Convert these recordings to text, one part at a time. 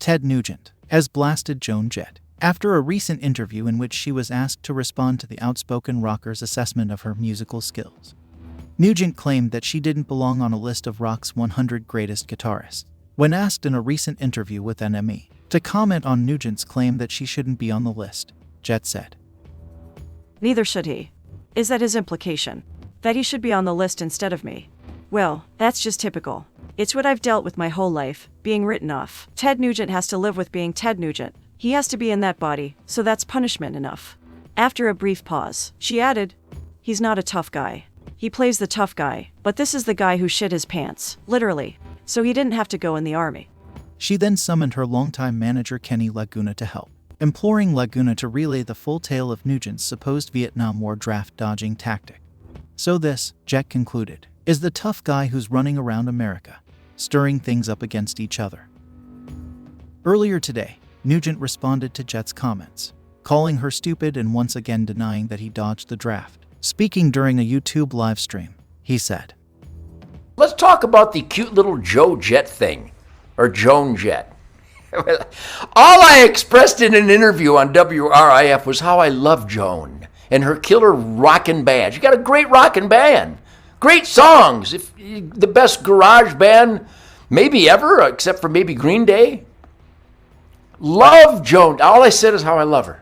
Ted Nugent, has blasted Joan Jett after a recent interview in which she was asked to respond to the outspoken rocker's assessment of her musical skills. Nugent claimed that she didn't belong on a list of rock's 100 greatest guitarists. When asked in a recent interview with NME to comment on Nugent's claim that she shouldn't be on the list, Jett said, "Neither should he. Is that his implication? That he should be on the list instead of me? Well, that's just typical. It's what I've dealt with my whole life, being written off. Ted Nugent has to live with being Ted Nugent. He has to be in that body, so that's punishment enough." After a brief pause, she added, "He's not a tough guy. He plays the tough guy, but this is the guy who shit his pants, literally, so he didn't have to go in the army." She then summoned her longtime manager Kenny Laguna to help, imploring Laguna to relay the full tale of Nugent's supposed Vietnam War draft-dodging tactic. So this, Jett concluded, is the tough guy who's running around America, stirring things up against each other. Earlier today, Nugent responded to Jett's comments, calling her stupid and once again denying that he dodged the draft. Speaking during a YouTube live stream, he said, "Let's talk about the cute little Joan Jett thing, or Joan Jett. All I expressed in an interview on WRIF was how I love Joan and her killer rockin' band. She got a great rockin' band. Great songs. If the best garage band maybe ever, except for maybe Green Day. Love Joan. All I said is how I love her.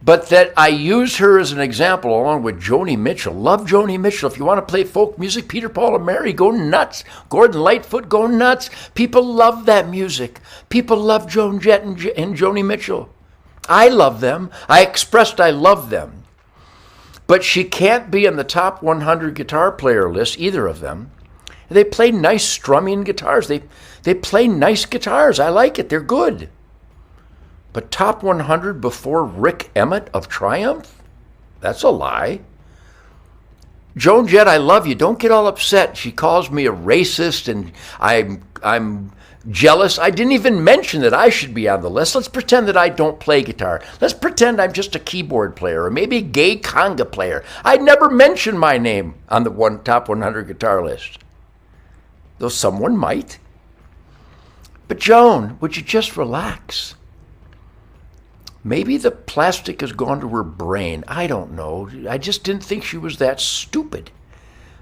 But that I use her as an example along with Joni Mitchell. Love Joni Mitchell. If you want to play folk music, Peter, Paul, and Mary, go nuts. Gordon Lightfoot, go nuts. People love that music. People love Joan Jett and Joni Mitchell. I love them. I expressed I love them. But she can't be in the top 100 guitar player list, either of them. They play nice strumming guitars. They play nice guitars. I like it. They're good. But top 100 before Rick Emmett of Triumph? That's a lie. Joan Jett, I love you. Don't get all upset. She calls me a racist and I'm jealous. I didn't even mention that I should be on the list. Let's pretend that I don't play guitar. Let's pretend I'm just a keyboard player or maybe a gay conga player. I never mentioned my name on the top 100 guitar list. Though someone might. But Joan, would you just relax? Maybe the plastic has gone to her brain. I don't know. I just didn't think she was that stupid.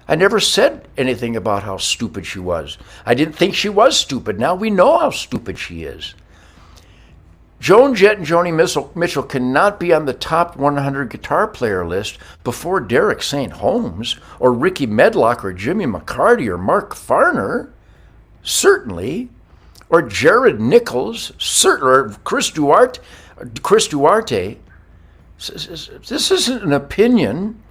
I never said anything about how stupid she was. I didn't think she was stupid. Now we know how stupid she is. Joan Jett and Joni Mitchell cannot be on the top 100 guitar player list before Derek St. Holmes or Ricky Medlock or Jimmy McCarty or Mark Farner, certainly, or Jared Nichols, or Chris Duarte. This isn't an opinion.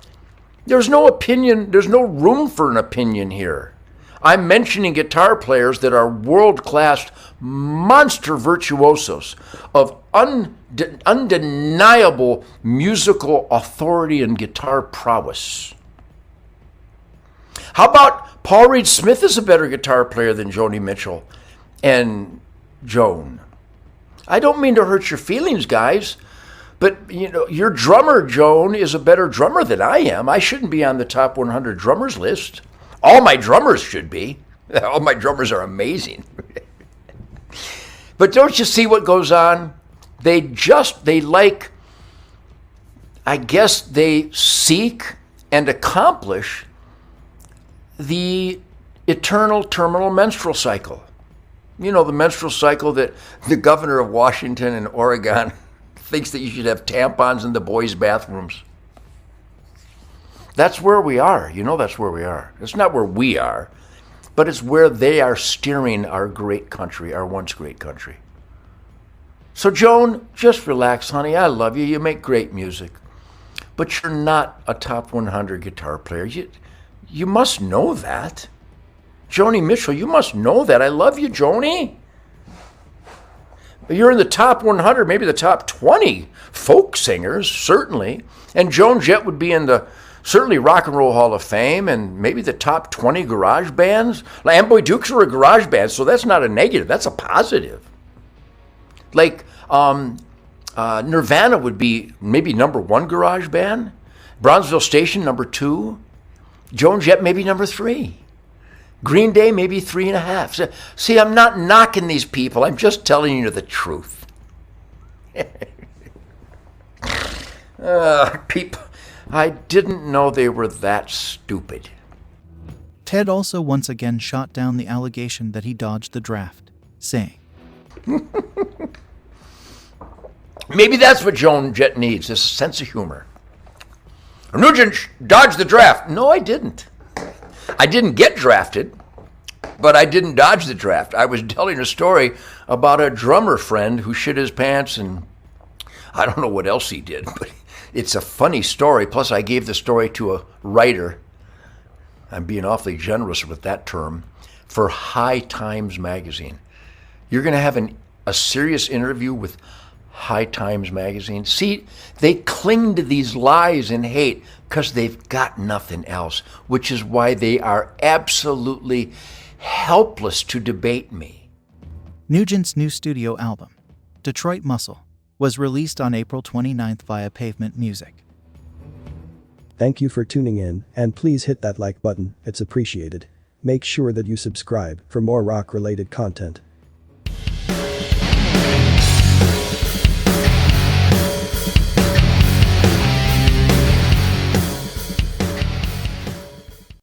There's no opinion. There's no room for an opinion here. I'm mentioning guitar players that are world-class monster virtuosos of undeniable musical authority and guitar prowess. How about Paul Reed Smith is a better guitar player than Joni Mitchell and Joan? I don't mean to hurt your feelings, guys, but your drummer, Joan, is a better drummer than I am. I shouldn't be on the top 100 drummers list. All my drummers should be. All my drummers are amazing. But don't you see what goes on? They seek and accomplish the eternal terminal menstrual cycle. You know, the menstrual cycle that the governor of Washington and Oregon thinks that you should have tampons in the boys' bathrooms. That's where we are. You know that's where we are. It's not where we are, but it's where they are steering our great country, our once great country. So Joan, just relax, honey. I love you. You make great music. But you're not a top 100 guitar player. You must know that. Joni Mitchell, you must know that. I love you, Joni. But you're in the top 100, maybe the top 20 folk singers, certainly. And Joan Jett would be in the, certainly, Rock and Roll Hall of Fame and maybe the top 20 garage bands. Amboy Dukes are a garage band, so that's not a negative. That's a positive. Like Nirvana would be maybe number 1 garage band. Bronzeville Station, number 2. Joan Jett, maybe number 3. Green Day, maybe 3.5. See, I'm not knocking these people. I'm just telling you the truth. People, I didn't know they were that stupid. Ted also once again shot down the allegation that he dodged the draft, saying, Maybe that's what Joan Jett needs, is a sense of humor. Nugent dodged the draft. No, I didn't. I didn't get drafted, but I didn't dodge the draft. I was telling a story about a drummer friend who shit his pants, and I don't know what else he did, but it's a funny story. Plus, I gave the story to a writer. I'm being awfully generous with that term, for High Times magazine. You're going to have a serious interview with High Times magazine? See, they cling to these lies and hate because they've got nothing else, which is why they are absolutely helpless to debate me. Nugent's new studio album, Detroit Muscle, was released on April 29th via Pavement Music. Thank you for tuning in, and please hit that like button, it's appreciated. Make sure that you subscribe for more rock-related content.